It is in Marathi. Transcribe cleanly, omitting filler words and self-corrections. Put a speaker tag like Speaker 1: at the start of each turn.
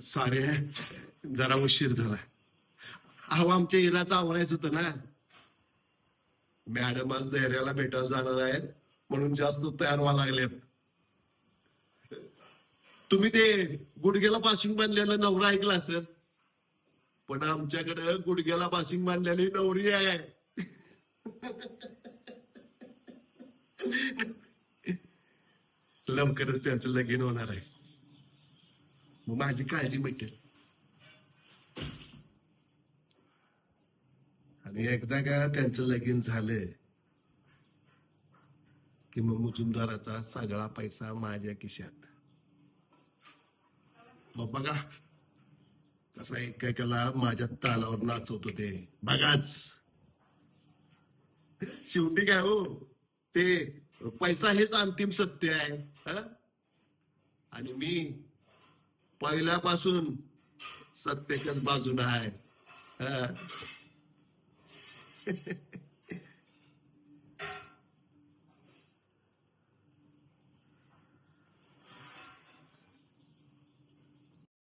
Speaker 1: सॉरी, जरा उशीर झाला. अहो, आमच्या इराचं आवरायचं होतं ना. मॅडम आज धैर्याला भेटायला जाणार आहेत, म्हणून जास्त तयार व्हायला लागलेत. तुम्ही ते गुडघ्याला पासिंग बांधलेलं नवरा ऐकला असेल, पण आमच्याकडे गुडघ्याला पासिंग बांधलेली नवरी आहे. लवकरच त्यांचं लगीन होणार आहे, मग माझी काळजी मिटेल. आणि एकदा का त्यांचं लगीन झालं की मग मुजुमदाराचा सगळा पैसा माझ्या खिशात. मग बघा कसा एकेकाला माझ्या तालावर नाचवतो ते बघाच. शेवटी काय हो, ते पैसा हेच अंतिम सत्य आहे. हं? आणि मी पहिल्यापासून सत्याच्याच बाजूने आहे. हं?